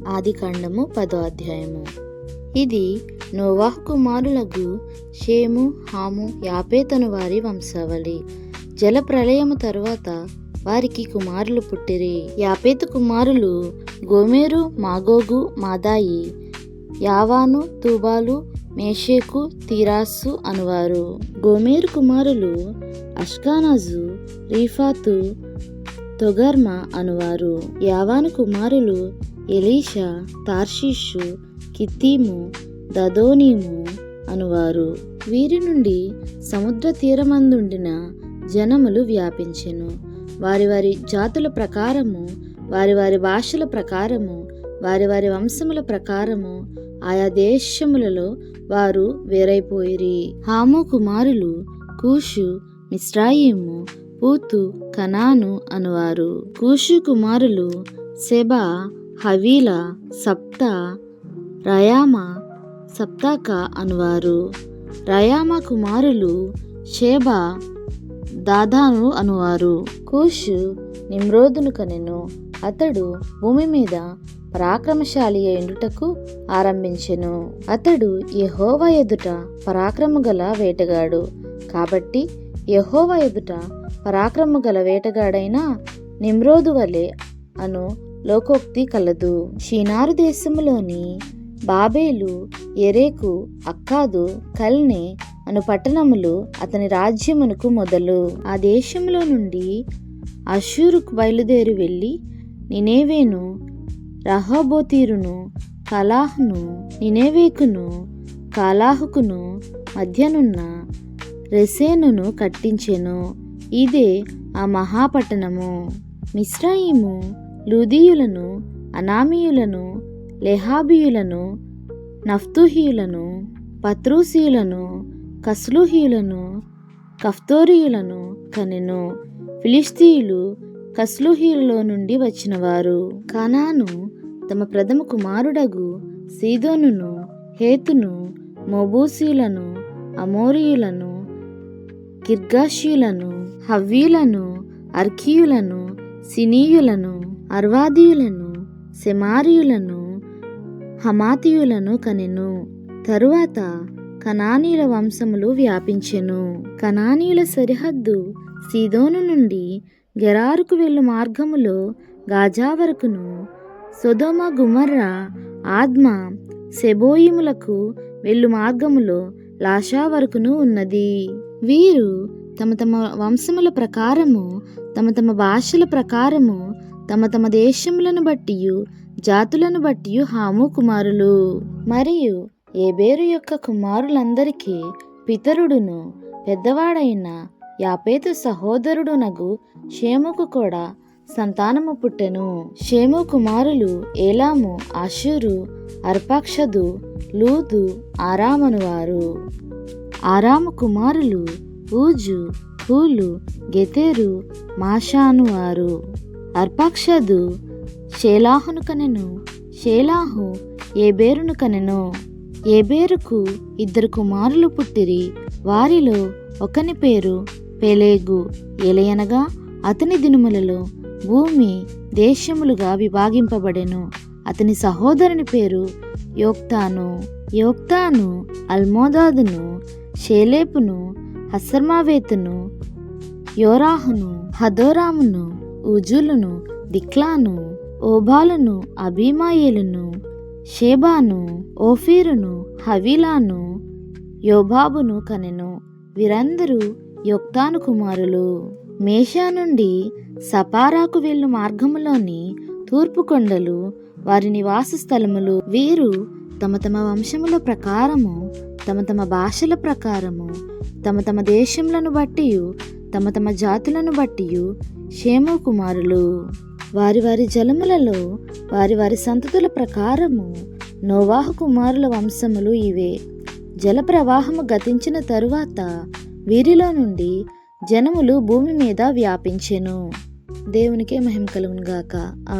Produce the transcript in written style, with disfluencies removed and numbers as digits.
ఆదికాండము 10వ అధ్యాయము. ఇది నోవాహు కుమారులకు షేము, హాము, యాపేతను వారి వంశావళి. జల ప్రళయము తరువాత వారికి కుమారులు పుట్టిరి. యాపేతు కుమారులు గోమెరు, మాగోగు, మాదాయి, యావాను, తూబాలు, మేషేకు, తీరాసు అనువారు. గోమెరు కుమారులు అష్కనజు, రీఫాతు, తొగర్మా అనువారు. యావాను కుమారులు ఎలీషా, తార్షీషు, కిత్తీము, దదోనీము అనువారు. వీరి నుండి సముద్ర తీరమందుండిన జనములు వ్యాపించెను. వారి వారి జాతుల ప్రకారము, వారి వారి భాషల ప్రకారము, వారి వారి వంశముల ప్రకారము ఆయా దేశములలో వారు వేరైపోయిరి. హాము కుమారులు కూషు, మిస్రాయిము, పూతు, కనాను అనువారు. కూషు కుమారులు సెబా, హవీలా, సప్తా, రయామా, సప్తాక అనువారు. రయామా కుమారులు షేబా, దాదాను అనువారు. కూషు నిమ్రోదును కనెను. అతడు భూమి మీద పరాక్రమశాలి అయుండుటకు ఆరంభించెను. అతడు యెహోవా ఎదుట పరాక్రమ గల వేటగాడు. కాబట్టి యెహోవా ఎదుట పరాక్రమ గల వేటగాడైన నిమ్రోదు వలె అను లోకోక్తి కలదు. షీనారు దేశములోని బాబేలు, ఎరేకు, అక్కాదు, కల్నే అను పట్టణములు అతని రాజ్యమునకు మొదలు. ఆ దేశంలో నుండి అషూరుకు బయలుదేరి వెళ్ళి నినేవేను, రహోబోతీరును, కలాహును, నినేవేకును, కాలాహుకును మధ్యనున్న రెసేనును కట్టించెను. ఇదే ఆ మహాపట్టణము. మిస్రాయిము లూదీయులను, అనామీయులను, లెహాబీయులను, నఫ్తుహీయులను, పత్రూసీయులను, కస్లూహీయులను, కఫ్తోరీయులను కనెను. ఫిలిష్తీయులు కస్లూహీయులలో నుండి వచ్చినవారు. కనాను తమ ప్రథమ కుమారుడగు సీదోనును, హేతును, మొబూసీయులను, అమోరీయులను, గిర్గాషీయులను, హవ్వీలను, అర్కీయులను, సినీయులను, అర్వాదీయులను, సెమారీయులను, హమాతీయులను కనెను. తరువాత కనానీయుల వంశములు వ్యాపించెను. కనానీయుల సరిహద్దు సీదోను నుండి గెరారుకు వెళ్ళు మార్గములో గాజా వరకును, సొదొమ, గుమర్రా, ఆద్మా, సెబోయిములకు వెళ్ళు మార్గములో లాషా వరకును ఉన్నది. వీరు తమ తమ వంశముల ప్రకారము, తమ తమ భాషల ప్రకారము, తమ తమ దేశములను బట్టియు జాతులను బట్టియు హాము కుమారులు. మరియు ఏబేరు యొక్క కుమారులందరికీ పితరుడును పెద్దవాడైన యాపేతు సహోదరుడునగు షేముకు కూడా సంతానము పుట్టెను. షేము కుమారులు ఏలాము, ఆషూరు, అర్పాక్షదు, లూదు, ఆరామనువారు. ఆరాము కుమారులు ఊజు, హూలు, గెతెరు, మాషాను వారు. అర్పాక్షదు షేలాహును కనెను. షేలాహు ఏబేరును కనెను. ఏబేరుకు 2 కుమారులు పుట్టిరి. వారిలో ఒకని పేరు పెలేగు. ఎలయనగా అతని దినములలో భూమి దేశములుగా విభాగింపబడెను. అతని సహోదరుని పేరు యోక్తాను. యోక్తాను అల్మోదాదును, షేలేపును, హసర్మావేతును, యోరాహును, హదోరామును, ఊజులును, దిక్లాను, ఓబాలును, అబీమాయేలును, షేబాను, ఓఫీరును, హవీలాను, యోబాబును కనెను. వీరందరూ యోక్తాను కుమారులు. మేషా నుండి సపారాకు వెళ్ళు మార్గములోని తూర్పు కొండలు వారి నివాస స్థలములు. వీరు తమ తమ వంశముల ప్రకారము, తమ తమ భాషల ప్రకారము, తమ తమ దేశములను బట్టియు తమ తమ జాతులను బట్టియు షేము కుమారులు. వారి వారి జలములలో వారి వారి సంతతుల ప్రకారము నోవాహు కుమారుల వంశములు ఇవే. జల ప్రవాహము గతించిన తరువాత వీరిలో నుండి జనములు భూమి మీద వ్యాపించెను. దేవునికే మహిమ కలుగును గాక.